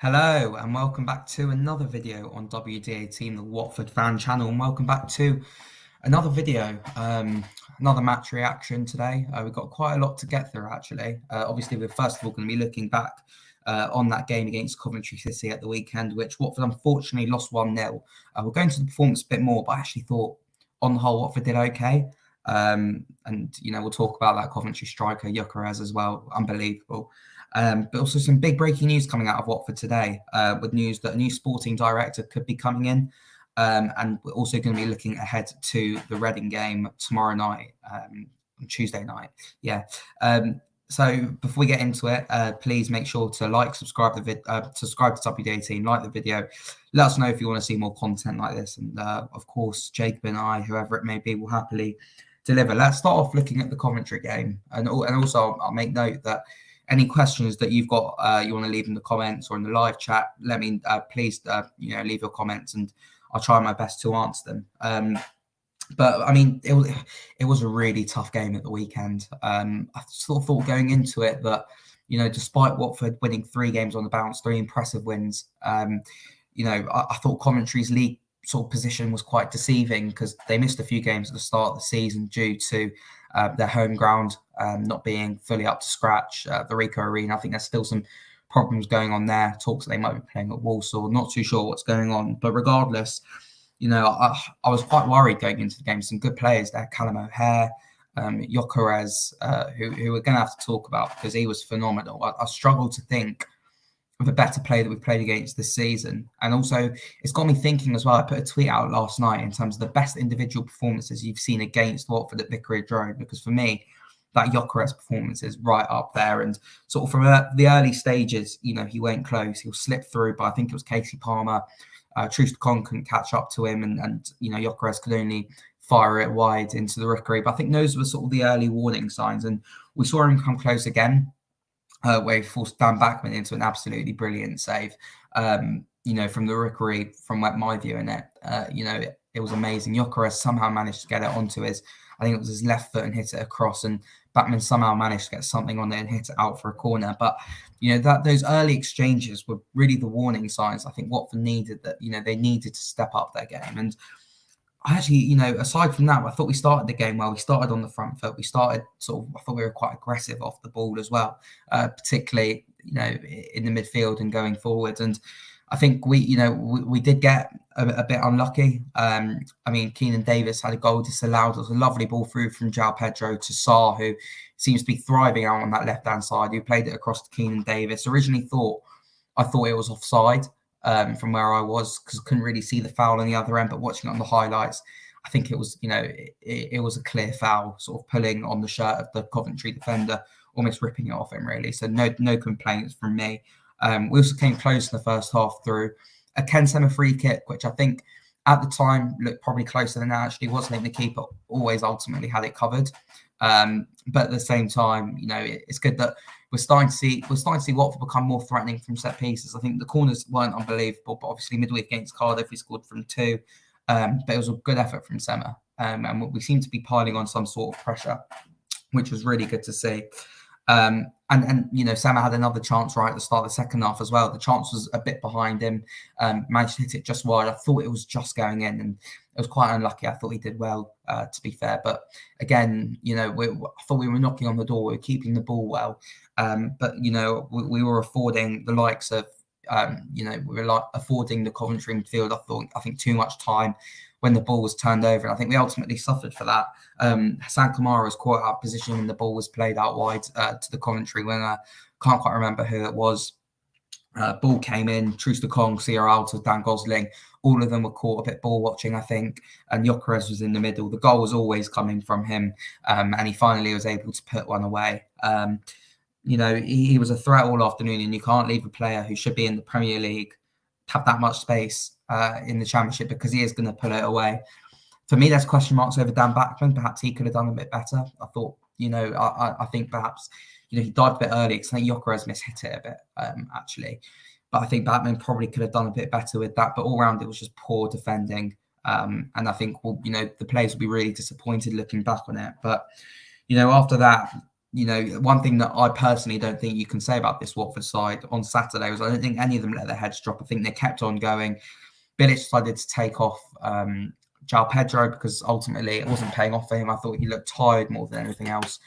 Hello and welcome back to another video on WD18, the Watford fan channel, and welcome back to another video, another match reaction today. We've got quite a lot to get through actually. Obviously, we're first of all going to be looking back on that game against Coventry City at the weekend, which Watford unfortunately lost 1-0. We'll go into the performance a bit more, but I actually thought on the whole Watford did okay. And we'll talk about that Coventry striker Ucko as well, unbelievable. But also some big breaking news coming out of Watford today, with news that a new sporting director could be coming in. And we're also going to be looking ahead to the Reading game tomorrow night, on Tuesday night. Yeah. So before we get into it, please make sure to subscribe to WD18, like the video. Let us know if you want to see more content like this. And of course, Jacob and I, whoever it may be, will happily deliver. Let's start off looking at the Coventry game. And also I'll make note that any questions that you've got, you want to leave in the comments or in the live chat, let me please leave your comments and I'll try my best to answer them. But I mean, it was a really tough game at the weekend. I sort of thought going into it that, despite Watford winning 3 games on the bounce, 3 impressive wins, I thought Coventry's league sort of position was quite deceiving because they missed a few games at the start of the season due to their home ground not being fully up to scratch. The Ricoh Arena, I think there's still some problems going on there. Talks that they might be playing at Walsall. Not too sure what's going on. But regardless, I was quite worried going into the game. Some good players there. Callum O'Hare, Ucko, who we're going to have to talk about because he was phenomenal. I struggled to think of a better player that we've played against this season. And also, it's got me thinking as well. I put a tweet out last night in terms of the best individual performances you've seen against Watford at Vicarage Road, because for me, that Ucko's performance is right up there. And sort of from the early stages, he went close. He'll slip through, but I think it was Casey Palmer. Troost-Ekong couldn't catch up to him, and Ucko could only fire it wide into the rookery. But I think those were sort of the early warning signs. And we saw him come close again. Where he forced Dan Backman into an absolutely brilliant save, from the rookery, from my view in it. It was amazing. Ucko somehow managed to get it onto I think it was his left foot and hit it across, and Backman somehow managed to get something on it and hit it out for a corner. But, those early exchanges were really the warning signs. I think Watford needed that, they needed to step up their game. And I actually, aside from that, I thought we started the game well. We started on the front foot. I thought we were quite aggressive off the ball as well, particularly, in the midfield and going forward. And I think we did get a bit unlucky. Keenan Davis had a goal disallowed. It was a lovely ball through from João Pedro to Sarr, who seems to be thriving out on that left-hand side, who played it across to Keenan Davis. Originally I thought it was offside. From where I was, because I couldn't really see the foul on the other end, but watching it on the highlights, I think it was, it was a clear foul, sort of pulling on the shirt of the Coventry defender, almost ripping it off him really. So no complaints from me. We also came close in the first half through a Ken Sema free kick, which I think at the time looked probably closer than it actually was. I think the keeper always ultimately had it covered. But at the same time, it's good that we're starting to see Watford become more threatening from set pieces. I think the corners weren't unbelievable, but obviously midweek against Cardiff we scored from 2. But it was a good effort from Sema, and we seem to be piling on some sort of pressure, which was really good to see. And Sema had another chance right at the start of the second half as well. The chance was a bit behind him, managed to hit it just wide. I thought it was just going in, and it was quite unlucky. I thought he did well, to be fair. But again, I thought we were knocking on the door. We were keeping the ball well. But we were affording the likes of, affording the Coventry midfield, I think too much time when the ball was turned over. And I think we ultimately suffered for that. Hassan Kamara's caught out position when the ball was played out wide to the Coventry winger. Can't quite remember who it was. Ball came in, Troost-Ekong, Sierra Alta, Dan Gosling. All of them were caught a bit ball watching, I think. And Ucko was in the middle. The goal was always coming from him. And he finally was able to put one away. He was a threat all afternoon, and you can't leave a player who should be in the Premier League have that much space in the Championship, because he is going to pull it away. For me, there's question marks over Dan Backman. Perhaps he could have done a bit better. I thought, I think perhaps, he dived a bit early, because I think Ucko has mishit it a bit, actually. But I think Backman probably could have done a bit better with that. But all round, it was just poor defending. And I think, the players will be really disappointed looking back on it. But, after that, one thing that I personally don't think you can say about this Watford side on Saturday was I don't think any of them let their heads drop. I think they kept on going. Bilic decided to take off João Pedro because ultimately it wasn't paying off for him. I thought he looked tired more than anything else.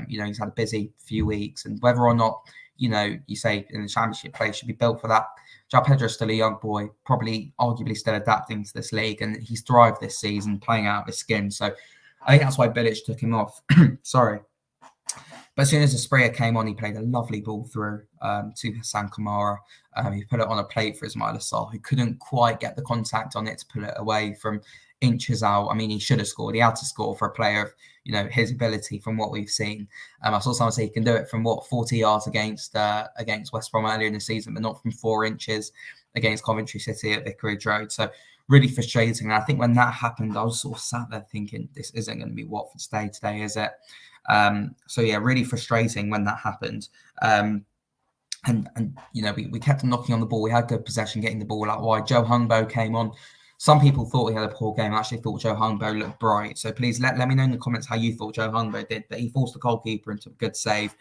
He's had a busy few weeks, and whether or not, you say in the Championship play should be built for that. João Pedro is still a young boy, probably arguably still adapting to this league, and he's thrived this season playing out of his skin. So I think that's why Bilic took him off. Sorry. But as soon as Asprilla came on, he played a lovely ball through to Hassan Kamara. He put it on a plate for Ismail Assar, who couldn't quite get the contact on it to pull it away from inches out. I mean, he should have scored. He had to score for a player of his ability from what we've seen. I saw someone say he can do it from 40 yards against West Brom earlier in the season, but not from 4 inches against Coventry City at Vicarage Road. So really frustrating. And I think when that happened, I was sort of sat there thinking, this isn't going to be Watford's day today, is it? So yeah, really frustrating when that happened. We kept knocking on the ball. We had good possession, getting the ball out wide. Joe Hungbo came on. Some people thought he had a poor game. I actually thought Joe Hungbo looked bright. So please let me know in the comments how you thought Joe Hungbo did. But he forced the goalkeeper into a good save.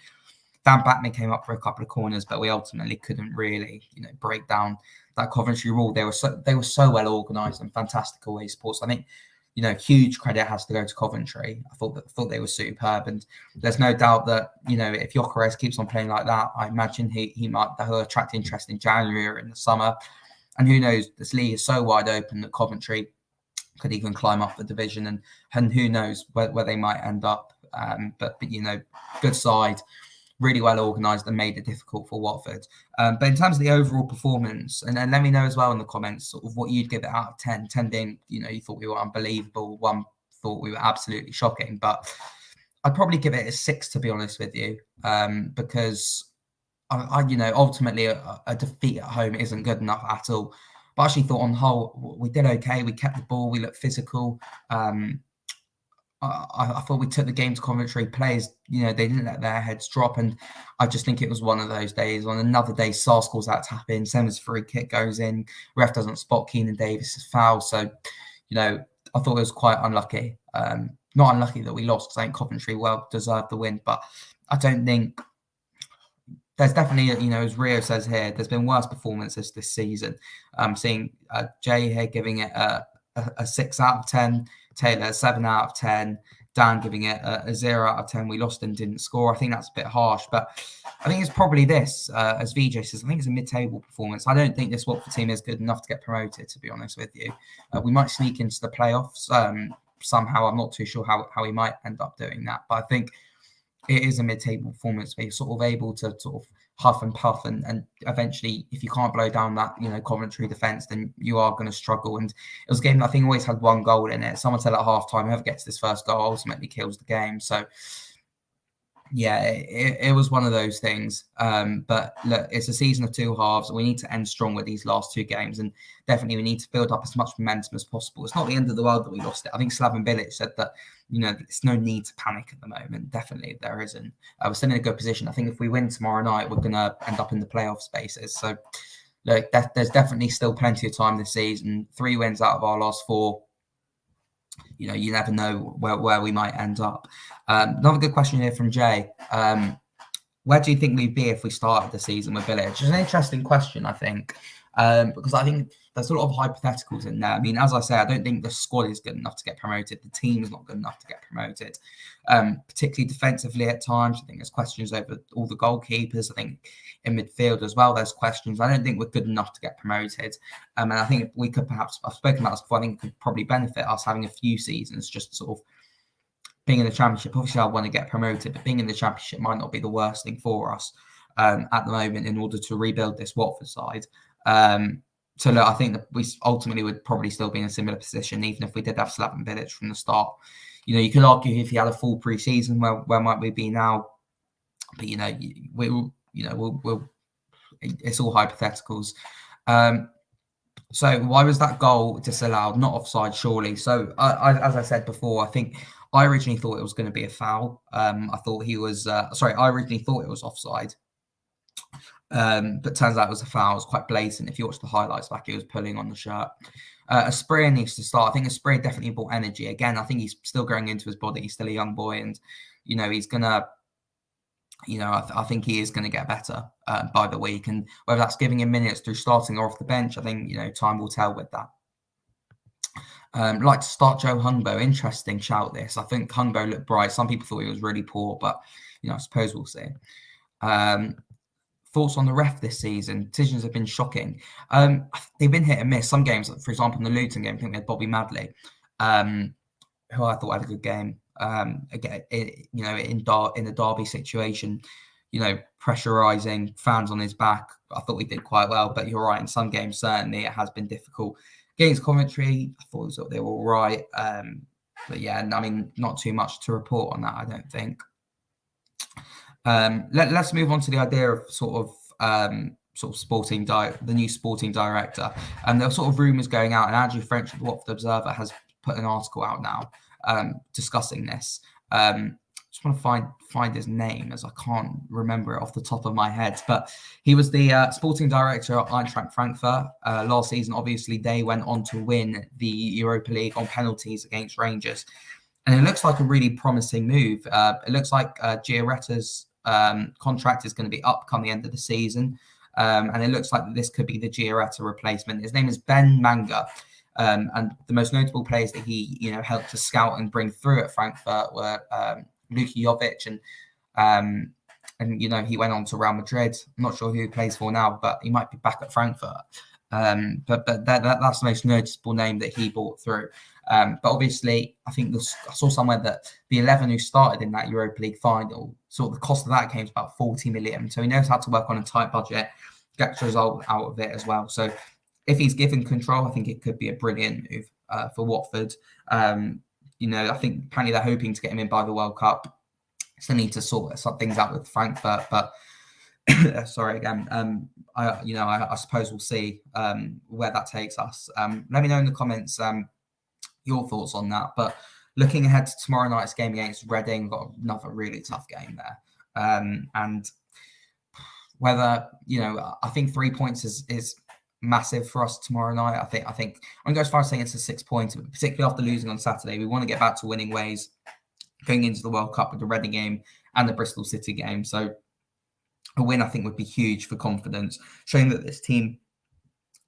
Dan Batman came up for a couple of corners, but we ultimately couldn't really, break down that Coventry rule. They were so well organised and fantastic away sports. I think, huge credit has to go to Coventry. I thought they were superb, and there's no doubt that if Gyökeres keeps on playing like that, I imagine he'll attract interest in January or in the summer. And who knows? This league is so wide open that Coventry could even climb up the division, and who knows where they might end up. But good side. Really well organised and made it difficult for Watford. But in terms of the overall performance, and then let me know as well in the comments sort of what you'd give it out of 10. 10 being, you thought we were unbelievable. 1 thought we were absolutely shocking. But I'd probably give it a 6, to be honest with you, because I ultimately a defeat at home isn't good enough at all. But I actually thought on the whole we did okay. We kept the ball. We looked physical. I thought we took the game to Coventry. Players, they didn't let their heads drop, and I just think it was one of those days. On another day, Sarr scores that tap in, Sema's free kick goes in, ref doesn't spot Keenan Davis's foul. So, I thought it was quite unlucky. Not unlucky that we lost, because I think Coventry well deserved the win, but I don't think there's definitely, as Rio says here, there's been worse performances this season. I'm seeing Jay here giving it a 6 out of 10. Taylor, 7 out of 10. Dan giving it a 0 out of 10. We lost and didn't score. I think that's a bit harsh, but I think it's probably this, as VJ says, I think it's a mid-table performance. I don't think this Watford team is good enough to get promoted, to be honest with you. We might sneak into the playoffs somehow. I'm not too sure how we might end up doing that, but I think it is a mid-table performance where you're sort of able to sort of huff and puff, and eventually, if you can't blow down that Coventry defence, then you are going to struggle. And it was a game that I think always had 1 goal in it. Someone said at half-time, whoever gets this first goal ultimately kills the game. So yeah, it was one of those things. But look, it's a season of 2 halves. We need to end strong with these last 2 games, and definitely we need to build up as much momentum as possible. It's not the end of the world that we lost it. I think Slaven Bilic said that it's no need to panic at the moment. Definitely there isn't. We're still in a good position. I think if we win tomorrow night, we're going to end up in the playoff spaces. So look, there's definitely still plenty of time this season. 3 wins out of our last 4. You never know where we might end up. Another good question here from Jay. Where do you think we'd be if we started the season with Bilic? It's an interesting question, I think, because I think there's a lot of hypotheticals in there. I mean, as I say, I don't think the squad is good enough to get promoted. The team is not good enough to get promoted, particularly defensively at times. I think there's questions over all the goalkeepers. I think in midfield as well, there's questions. I don't think we're good enough to get promoted. And I think we could perhaps, I've spoken about this before, I think it could probably benefit us having a few seasons just sort of being in the Championship. Obviously, I want to get promoted, but being in the Championship might not be the worst thing for us at the moment in order to rebuild this Watford side. So look, I think that we ultimately would probably still be in a similar position, even if we did have Slaven Bilic from the start. You could argue if he had a full pre-season, where might we be now? But we'll it's all hypotheticals. So why was that goal disallowed? Not offside, surely. So as I said before, I think I originally thought it was going to be a foul. I thought he was I originally thought it was offside. But turns out it was a foul. It was quite blatant. If you watch the highlights back, he was pulling on the shirt. Asprilla needs to start. I think Asprilla definitely brought energy. Again, I think he's still growing into his body. He's still a young boy, and he's gonna I think he is going to get better by the week, and whether that's giving him minutes through starting or off the bench, I think time will tell with that. Like to start Joe Hungbo. Interesting shout this. I think Hungbo looked bright. Some people thought he was really poor, but I suppose we'll see. Thoughts on the ref this season? Decisions have been shocking. They've been hit and miss. Some games, for example, in the Luton game, I think we had Bobby Madley, who I thought had a good game. Again, in a derby situation, pressurising, fans on his back. I thought we did quite well, but you're right. In some games, certainly it has been difficult. Against Coventry, I thought they were all right. But yeah, I mean, not too much to report on that, I don't think. Let's move on to the idea of sort of sporting the new sporting director. And there are sort of rumours going out, and Andrew French of the Watford Observer has put an article out now discussing this. Just want to find his name, as I can't remember it off the top of my head. But he was the sporting director at Eintracht Frankfurt last season. Obviously, they went on to win the Europa League on penalties against Rangers. And it looks like a really promising move. It looks like Giaretta's contract is going to be up come the end of the season. And it looks like this could be the Giaretta replacement. His name is Ben Manga. And the most notable players that he, helped to scout and bring through at Frankfurt were Luka Jovic and he went on to Real Madrid. I'm not sure who he plays for now, but he might be back at Frankfurt. But that's the most noticeable name that he brought through. But obviously, I think I saw somewhere that the 11 who started in that Europa League final, sort of the cost of that came to about 40 million. So he knows how to work on a tight budget, get the result out of it as well. So if he's given control, I think it could be a brilliant move for Watford. I think apparently they're hoping to get him in by the World Cup. Still need to sort some things out with Frankfurt, but sorry again. I suppose we'll see where that takes us. Let me know in the comments your thoughts on that. But looking ahead to tomorrow night's game against Reading, we've got another really tough game there. And whether I think 3 points is massive for us tomorrow night. I think I'm going to go as far as saying it's a 6 points, particularly after losing on Saturday. We want to get back to winning ways going into the World Cup with the Reading game and the Bristol City game. So a win, I think, would be huge for confidence, showing that this team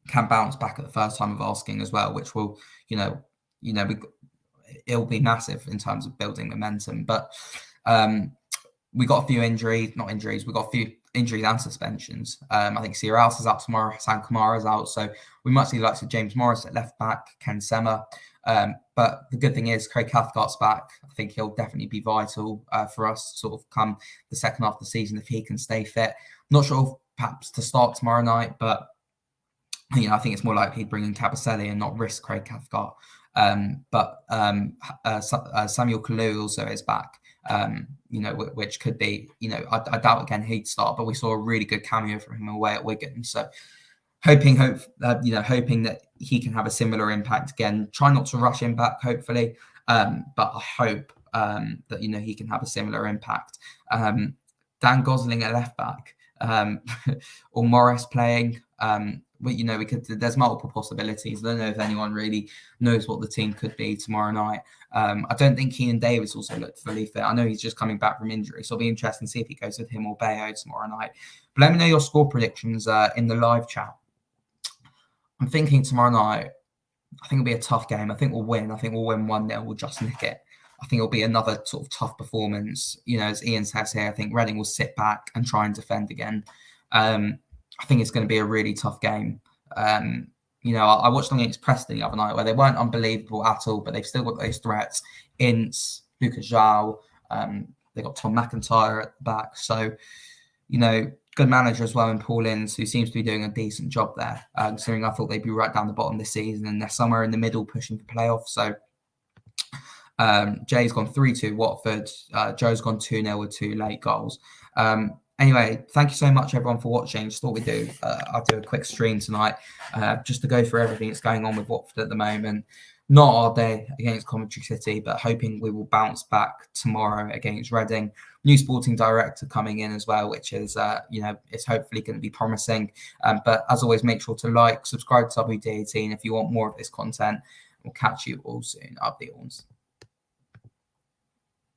can bounce back at the first time of asking as well, which will, it'll be massive in terms of building momentum. But we got a few injuries, not injuries, we got a few injuries and suspensions. I think Sierral's is out tomorrow, Hassan Kamara's out, so we might see the likes of James Morris at left back, Ken Sema. But the good thing is Craig Cathcart's back. I think he'll definitely be vital for us sort of come the second half of the season if he can stay fit. Not sure if perhaps to start tomorrow night, but I think it's more likely he'd bring in Kabasele and not risk Craig Cathcart. But Samuel Kalu also is back. Which could be, I doubt again he'd start, but we saw a really good cameo from him away at Wigan. So hoping that he can have a similar impact again. Try not to rush him back, hopefully, but I hope that he can have a similar impact. Dan Gosling at left back, or Morris playing. We could. There's multiple possibilities. I don't know if anyone really knows what the team could be tomorrow night. I don't think Keenan Davis also looked fully fit. I know he's just coming back from injury, so it'll be interesting to see if he goes with him or Bayo tomorrow night. But let me know your score predictions in the live chat. I'm thinking tomorrow night, I think it'll be a tough game. I think we'll win. I think we'll win 1-0. We'll just nick it. I think it'll be another sort of tough performance. As Ian says here, I think Reading will sit back and try and defend again. I think it's going to be a really tough game. I watched them against Preston the other night where they weren't unbelievable at all, but they've still got those threats. Ince, Lucas João, they got Tom McIntyre at the back. So, good manager as well in Paul Ince, who seems to be doing a decent job there. Considering I thought they'd be right down the bottom this season and they're somewhere in the middle pushing for playoffs. So, Jay's gone 3-2 Watford. Joe's gone 2-0 with 2 late goals. Anyway, thank you so much, everyone, for watching. Just thought we'd do, I'll do a quick stream tonight just to go through everything that's going on with Watford at the moment. Not our day against Coventry City, but hoping we will bounce back tomorrow against Reading. New sporting director coming in as well, which is, it's hopefully going to be promising. But as always, make sure to like, subscribe to WD18 if you want more of this content. We'll catch you all soon. Up the horns.